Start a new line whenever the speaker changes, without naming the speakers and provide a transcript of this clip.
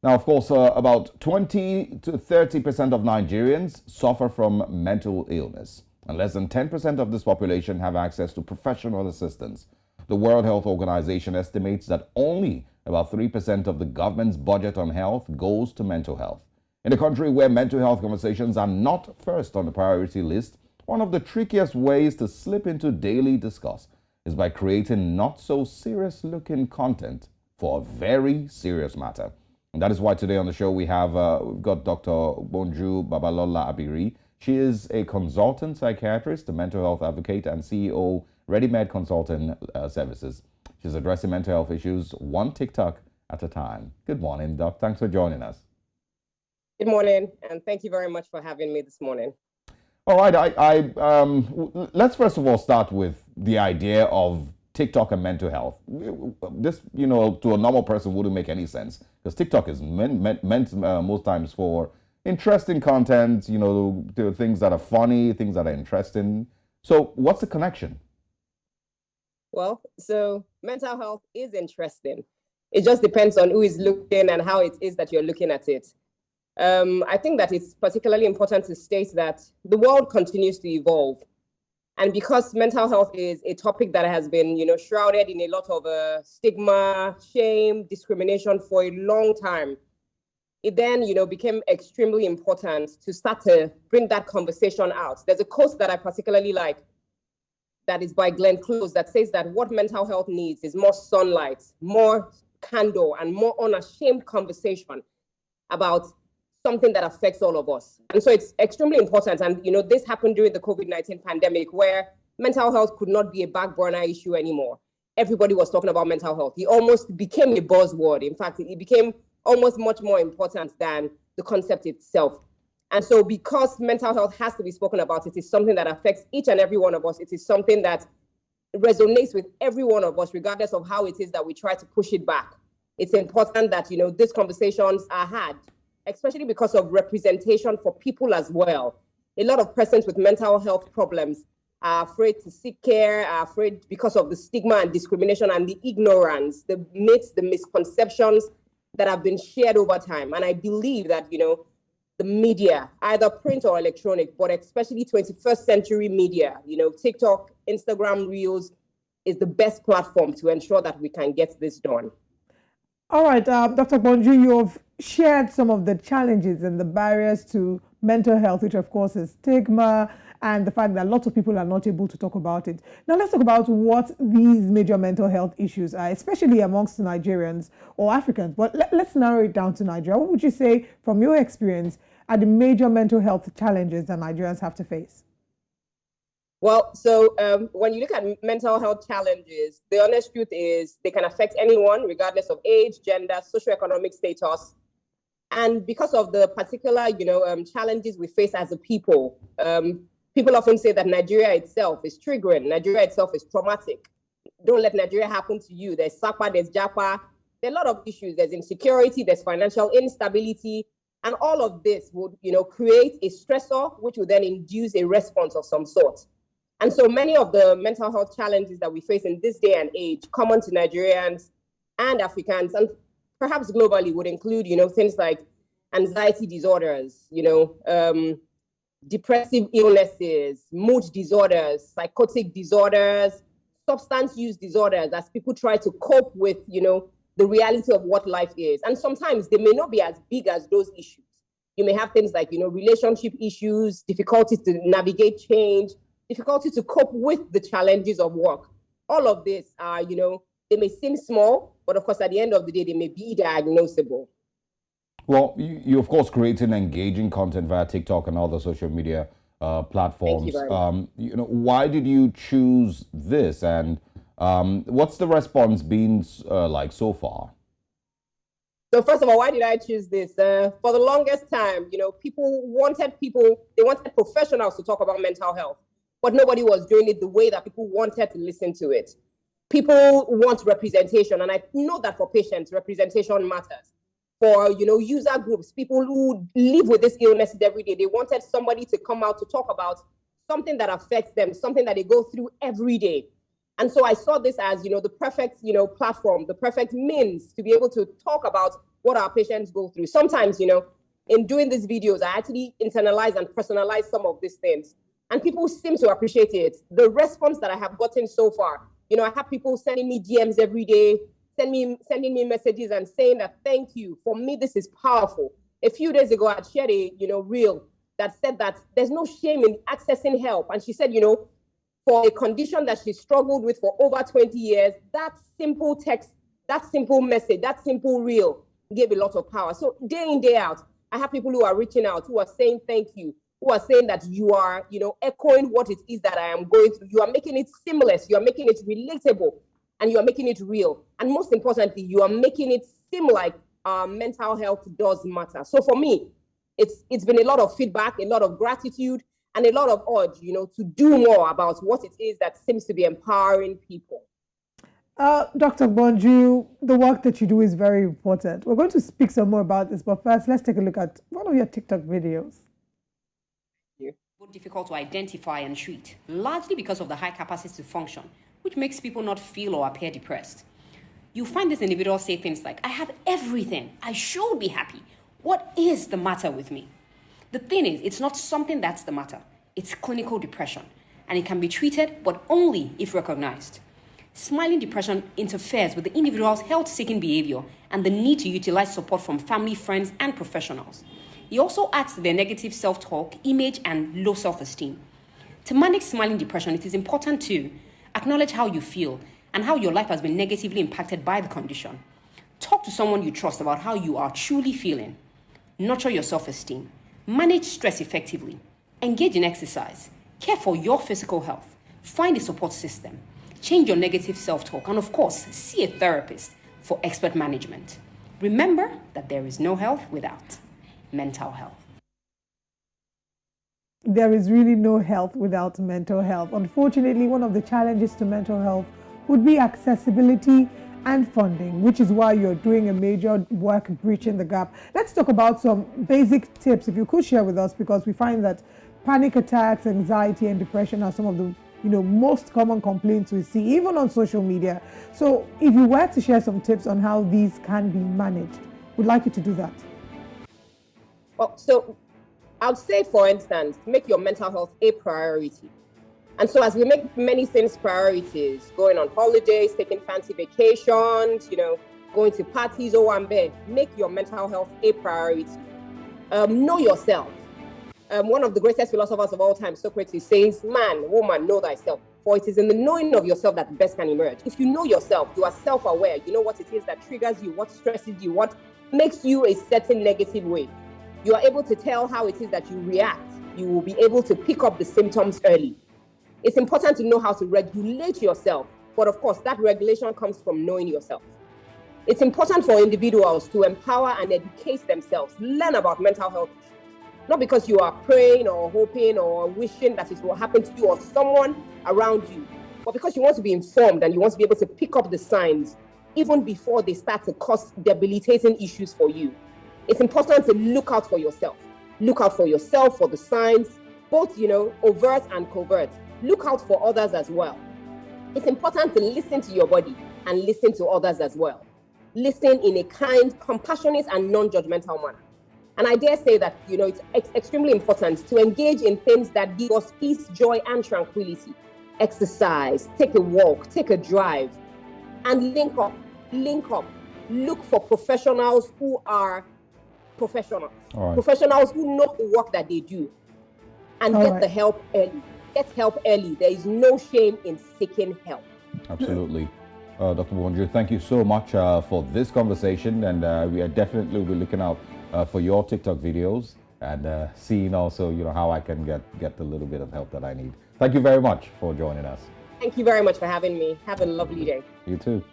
Now, of course, about 20 to 30% of Nigerians suffer from mental illness, and less than 10% of this population have access to professional assistance. The World Health Organization estimates that only about 3% of the government's budget on health goes to mental health. In a country where mental health conversations are not first on the priority list, one of the trickiest ways to slip into daily discuss is by creating not so serious looking content for a very serious matter. And that is why today on the show we've got Dr. Bonju Babalola Abiri. She is a consultant psychiatrist, a mental health advocate, and CEO ReadyMed Consulting Services. She's addressing mental health issues one TikTok at a time. Good morning, Doc. Thanks for joining us.
Good morning, and thank you very much for having me this morning.
All right, let's first of all start with the idea of TikTok and mental health. This, to a normal person wouldn't make any sense because TikTok is meant most times for interesting content, the things that are funny, things that are interesting. So what's the connection?
Well, so mental health is interesting. It just depends on who is looking and how it is that you're looking at it. I think that it's particularly important to state that the world continues to evolve. And because mental health is a topic that has been, shrouded in a lot of stigma, shame, discrimination for a long time, it then, became extremely important to start to bring that conversation out. There's a quote that I particularly like that is by Glenn Close that says that what mental health needs is more sunlight, more candor, and more unashamed conversation about something that affects all of us. And so it's extremely important. And, this happened during the COVID-19 pandemic where mental health could not be a back burner issue anymore. Everybody was talking about mental health. It almost became a buzzword. In fact, it became almost much more important than the concept itself. And so because mental health has to be spoken about, it is something that affects each and every one of us. It is something that resonates with every one of us, regardless of how it is that we try to push it back. It's important that, these conversations are had, especially because of representation for people as well. A lot of persons with mental health problems are afraid to seek care, are afraid because of the stigma and discrimination and the ignorance, the myths, the misconceptions that have been shared over time. And I believe that, the media, either print or electronic, but especially 21st century media, TikTok, Instagram Reels is the best platform to ensure that we can get this done.
All right, Dr. Bonju, you've shared some of the challenges and the barriers to mental health, which of course is stigma and the fact that lots of people are not able to talk about it. Now let's talk about what these major mental health issues are, especially amongst Nigerians or Africans. But let's narrow it down to Nigeria. What would you say, from your experience, are the major mental health challenges that Nigerians have to face?
Well, so when you look at mental health challenges, the honest truth is they can affect anyone, regardless of age, gender, socioeconomic status. And because of the particular, challenges we face as a people, people often say that Nigeria itself is triggering. Nigeria itself is traumatic. Don't let Nigeria happen to you. There's SAPA, there's JAPA. There are a lot of issues. There's insecurity, there's financial instability. And all of this would, create a stressor, which would then induce a response of some sort. And so many of the mental health challenges that we face in this day and age, common to Nigerians and Africans, and perhaps globally, would include, things like anxiety disorders, depressive illnesses, mood disorders, psychotic disorders, substance use disorders, as people try to cope with, the reality of what life is. And sometimes they may not be as big as those issues. You may have things like, relationship issues, difficulty to navigate change, difficulty to cope with the challenges of work. All of this are, they may seem small, but of course, at the end of the day, they may be diagnosable.
Well, you of course creating engaging content via TikTok and other social media platforms.
Thank you very much.
Why did you choose this, and what's the response been like so far?
So first of all, why did I choose this? For the longest time, people wanted professionals to talk about mental health, but nobody was doing it the way that people wanted to listen to it. People want representation, and I know that for patients, representation matters. For user groups, people who live with this illness every day, they wanted somebody to come out to talk about something that affects them, something that they go through every day. And so I saw this as, the perfect, platform, the perfect means to be able to talk about what our patients go through. Sometimes, in doing these videos, I actually internalize and personalize some of these things. And people seem to appreciate it. The response that I have gotten so far, I have people sending me DMs every day, sending me messages and saying that, thank you. For me, this is powerful. A few days ago, I shared a, reel that said that there's no shame in accessing help. And she said, for a condition that she struggled with for over 20 years, that simple text, that simple message, that simple reel gave a lot of power. So day in, day out, I have people who are reaching out, who are saying thank you, who are saying that you are, echoing what it is that I am going through. You are making it seamless, you are making it relatable, and you are making it real. And most importantly, you are making it seem like mental health does matter. So for me, it's been a lot of feedback, a lot of gratitude, and a lot of urge, to do more about what it is that seems to be empowering people.
Dr. Bonju, the work that you do is very important. We're going to speak some more about this, but first, let's take a look at one of your TikTok videos.
Difficult to identify and treat, largely because of the high capacity to function, which makes people not feel or appear depressed. You find this individual say things like, I have everything, I should be happy. What is the matter with me? The thing is, it's not something that's the matter. It's clinical depression, and it can be treated, but only if recognized. Smiling depression interferes with the individual's health-seeking behavior and the need to utilize support from family, friends, and professionals. It also adds to their negative self-talk, image, and low self-esteem. To manage smiling depression, it is important to acknowledge how you feel and how your life has been negatively impacted by the condition. Talk to someone you trust about how you are truly feeling. Nurture your self-esteem. Manage stress effectively. Engage in exercise. Care for your physical health. Find a support system. Change your negative self-talk. And of course, see a therapist for expert management. Remember that there is no health without mental health.
There is really no health without mental health. Unfortunately, one of the challenges to mental health would be accessibility and funding, which is why you're doing a major work bridging the gap. Let's talk about some basic tips, if you could share with us, because we find that panic attacks, anxiety, and depression are some of the most common complaints we see, even on social media. So if you were to share some tips on how these can be managed, we'd like you to do that.
Well, so I would say, for instance, make your mental health a priority. And so as we make many things priorities, going on holidays, taking fancy vacations, going to parties, make your mental health a priority. Know yourself. One of the greatest philosophers of all time, Socrates, says, man, woman, know thyself. For it is in the knowing of yourself that the best can emerge. If you know yourself, you are self-aware, you know what it is that triggers you, what stresses you, what makes you a certain negative way. You are able to tell how it is that you react. You will be able to pick up the symptoms early. It's important to know how to regulate yourself. But of course, that regulation comes from knowing yourself. It's important for individuals to empower and educate themselves, learn about mental health issues. Not because you are praying or hoping or wishing that it will happen to you or someone around you, but because you want to be informed and you want to be able to pick up the signs even before they start to cause debilitating issues for you. It's important to look out for yourself. Look out for yourself, for the signs, both, overt and covert. Look out for others as well. It's important to listen to your body and listen to others as well. Listen in a kind, compassionate, and non-judgmental manner. And I dare say that, it's extremely important to engage in things that give us peace, joy, and tranquility. Exercise, take a walk, take a drive, and link up. Look for professionals who are professionals. Right. Professionals who know the work that they do. And get the help early. Get help early. There is no shame in seeking help.
Absolutely. Dr. Bonju, thank you so much for this conversation. And we are definitely looking out for your TikTok videos and seeing also, how I can get the little bit of help that I need. Thank you very much for joining us.
Thank you very much for having me. Have a lovely day.
You too.